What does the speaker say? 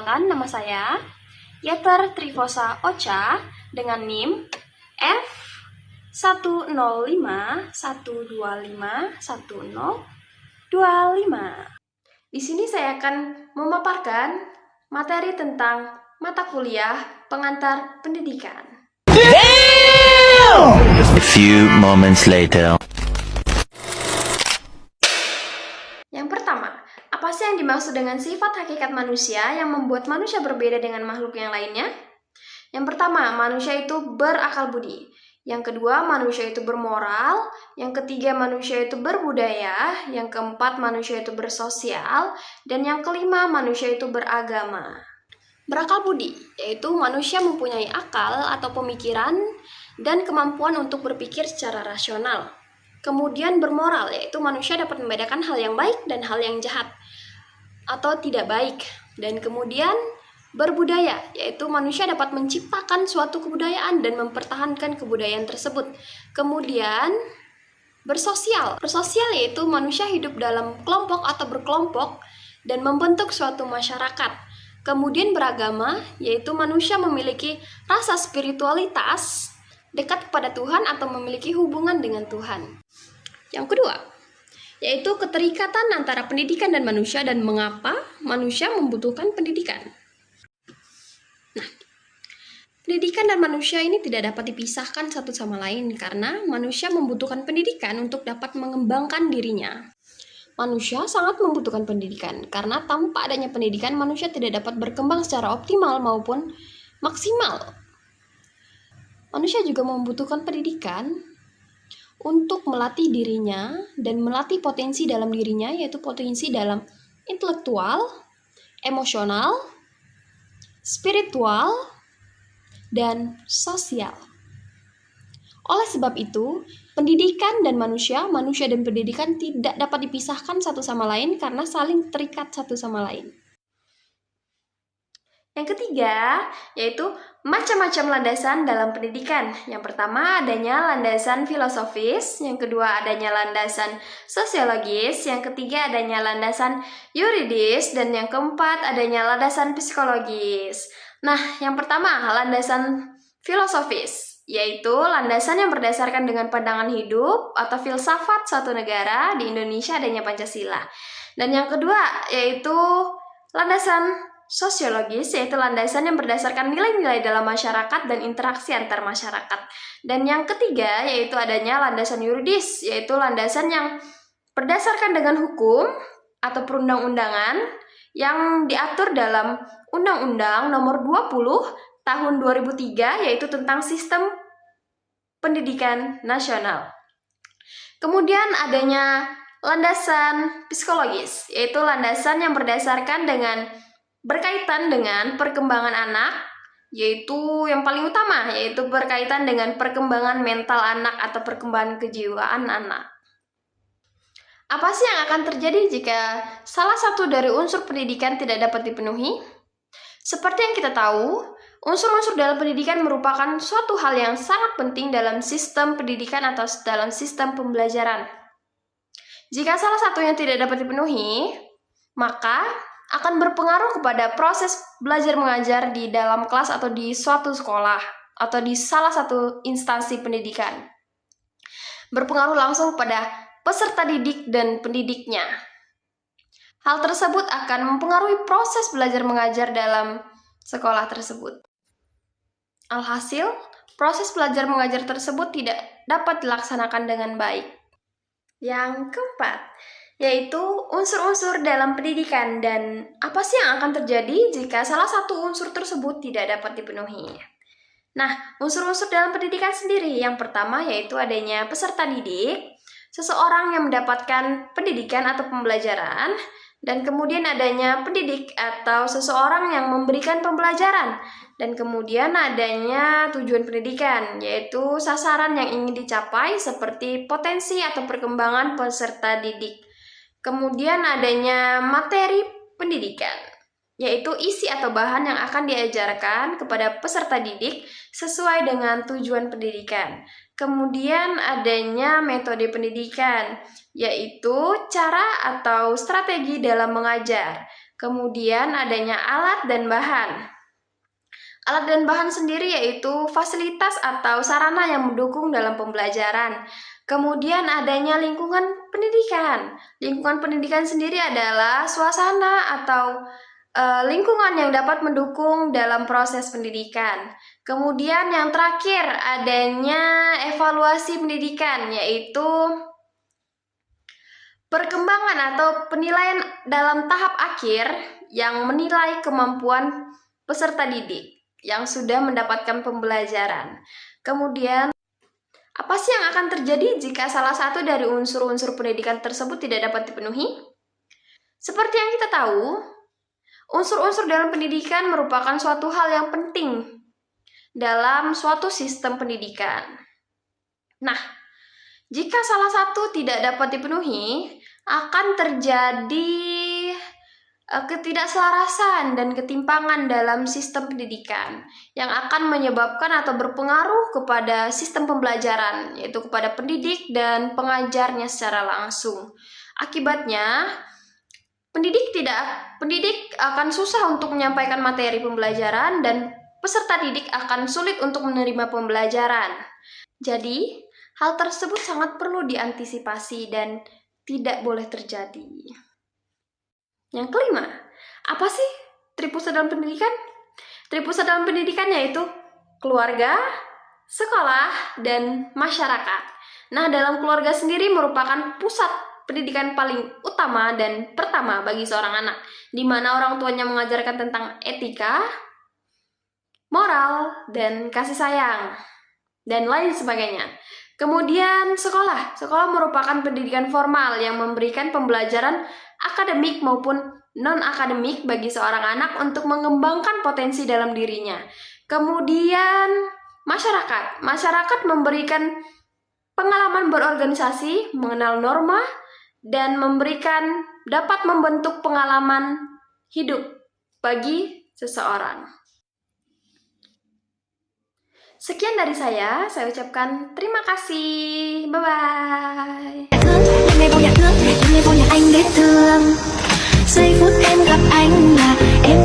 Perkenalkan, nama saya Yeter Trifosa Ocha dengan NIM F10512511025. Di sini saya akan memaparkan materi tentang mata kuliah pengantar pendidikan. A few moments later. Yang pertama, apa sih yang dimaksud dengan sifat hakikat manusia yang membuat manusia berbeda dengan makhluk yang lainnya? Yang pertama, manusia itu berakal budi. Yang kedua, manusia itu bermoral. Yang ketiga, manusia itu berbudaya. Yang keempat, manusia itu bersosial. Dan yang kelima, manusia itu beragama. Berakal budi, yaitu manusia mempunyai akal atau pemikiran dan kemampuan untuk berpikir secara rasional. Kemudian bermoral, yaitu manusia dapat membedakan hal yang baik dan hal yang jahat atau tidak baik. Dan kemudian berbudaya, yaitu manusia dapat menciptakan suatu kebudayaan dan mempertahankan kebudayaan tersebut. Kemudian bersosial, yaitu manusia hidup dalam kelompok atau berkelompok dan membentuk suatu masyarakat. Kemudian beragama, yaitu manusia memiliki rasa spiritualitas, dekat kepada Tuhan atau memiliki hubungan dengan Tuhan. Yang kedua, yaitu keterikatan antara pendidikan dan manusia dan mengapa manusia membutuhkan pendidikan. Nah, pendidikan dan manusia ini tidak dapat dipisahkan satu sama lain karena manusia membutuhkan pendidikan untuk dapat mengembangkan dirinya. Manusia sangat membutuhkan pendidikan karena tanpa adanya pendidikan manusia tidak dapat berkembang secara optimal maupun maksimal. Manusia juga membutuhkan pendidikan untuk melatih dirinya dan melatih potensi dalam dirinya, yaitu potensi dalam intelektual, emosional, spiritual, dan sosial. Oleh sebab itu, pendidikan dan manusia dan pendidikan tidak dapat dipisahkan satu sama lain karena saling terikat satu sama lain. Yang ketiga, yaitu macam-macam landasan dalam pendidikan. Yang pertama adanya landasan filosofis, yang kedua adanya landasan sosiologis, yang ketiga adanya landasan yuridis, dan yang keempat adanya landasan psikologis. Nah, yang pertama landasan filosofis, yaitu landasan yang berdasarkan dengan pandangan hidup atau filsafat suatu negara. Di Indonesia adanya Pancasila. Dan yang kedua yaitu landasan sosiologis, yaitu landasan yang berdasarkan nilai-nilai dalam masyarakat dan interaksi antar masyarakat. Dan yang ketiga yaitu adanya landasan yuridis, yaitu landasan yang berdasarkan dengan hukum atau perundang-undangan yang diatur dalam Undang-Undang Nomor 20 Tahun 2003, yaitu tentang sistem pendidikan nasional. Kemudian adanya landasan psikologis, yaitu landasan yang berkaitan dengan perkembangan anak, yaitu yang paling utama, yaitu berkaitan dengan perkembangan mental anak atau perkembangan kejiwaan anak. Apa sih yang akan terjadi jika salah satu dari unsur pendidikan tidak dapat dipenuhi? Seperti yang kita tahu, unsur-unsur dalam pendidikan merupakan suatu hal yang sangat penting dalam sistem pendidikan atau dalam sistem pembelajaran. Jika salah satunya tidak dapat dipenuhi, maka akan berpengaruh kepada proses belajar mengajar di dalam kelas atau di suatu sekolah atau di salah satu instansi pendidikan. Berpengaruh langsung pada peserta didik dan pendidiknya. Hal tersebut akan mempengaruhi proses belajar mengajar dalam sekolah tersebut. Alhasil, proses belajar mengajar tersebut tidak dapat dilaksanakan dengan baik. Yang keempat, yaitu unsur-unsur dalam pendidikan dan apa sih yang akan terjadi jika salah satu unsur tersebut tidak dapat dipenuhi. Nah, unsur-unsur dalam pendidikan sendiri yang pertama yaitu adanya peserta didik, seseorang yang mendapatkan pendidikan atau pembelajaran, dan kemudian adanya pendidik atau seseorang yang memberikan pembelajaran, dan kemudian adanya tujuan pendidikan, yaitu sasaran yang ingin dicapai seperti potensi atau perkembangan peserta didik. Kemudian adanya materi pendidikan, yaitu isi atau bahan yang akan diajarkan kepada peserta didik sesuai dengan tujuan pendidikan. Kemudian adanya metode pendidikan, yaitu cara atau strategi dalam mengajar. Kemudian adanya alat dan bahan. Alat dan bahan sendiri yaitu fasilitas atau sarana yang mendukung dalam pembelajaran. Kemudian adanya lingkungan pendidikan. Lingkungan pendidikan sendiri adalah suasana atau lingkungan yang dapat mendukung dalam proses pendidikan. Kemudian yang terakhir adanya evaluasi pendidikan, yaitu perkembangan atau penilaian dalam tahap akhir yang menilai kemampuan peserta didik yang sudah mendapatkan pembelajaran. Kemudian, apa sih yang akan terjadi jika salah satu dari unsur-unsur pendidikan tersebut tidak dapat dipenuhi? Seperti yang kita tahu, unsur-unsur dalam pendidikan merupakan suatu hal yang penting dalam suatu sistem pendidikan. Nah, jika salah satu tidak dapat dipenuhi, akan terjadi ketidakselarasan dan ketimpangan dalam sistem pendidikan yang akan menyebabkan atau berpengaruh kepada sistem pembelajaran, yaitu kepada pendidik dan pengajarnya secara langsung. Akibatnya, pendidik akan susah untuk menyampaikan materi pembelajaran dan peserta didik akan sulit untuk menerima pembelajaran. Jadi, hal tersebut sangat perlu diantisipasi dan tidak boleh terjadi. Yang kelima, apa sih tripusat dalam pendidikan? Tripusat dalam pendidikan yaitu keluarga, sekolah, dan masyarakat. Nah, dalam keluarga sendiri merupakan pusat pendidikan paling utama dan pertama bagi seorang anak, di mana orang tuanya mengajarkan tentang etika, moral, dan kasih sayang, dan lain sebagainya. Kemudian sekolah. Sekolah merupakan pendidikan formal yang memberikan pembelajaran akademik maupun non-akademik bagi seorang anak untuk mengembangkan potensi dalam dirinya. Kemudian masyarakat. Masyarakat memberikan pengalaman berorganisasi, mengenal norma, dan dapat membentuk pengalaman hidup bagi seseorang. Sekian dari saya ucapkan terima kasih. Bye-bye. Lần này vô nhà thương, lần này vô nhà anh để thương. Giây phút em gặp anh là em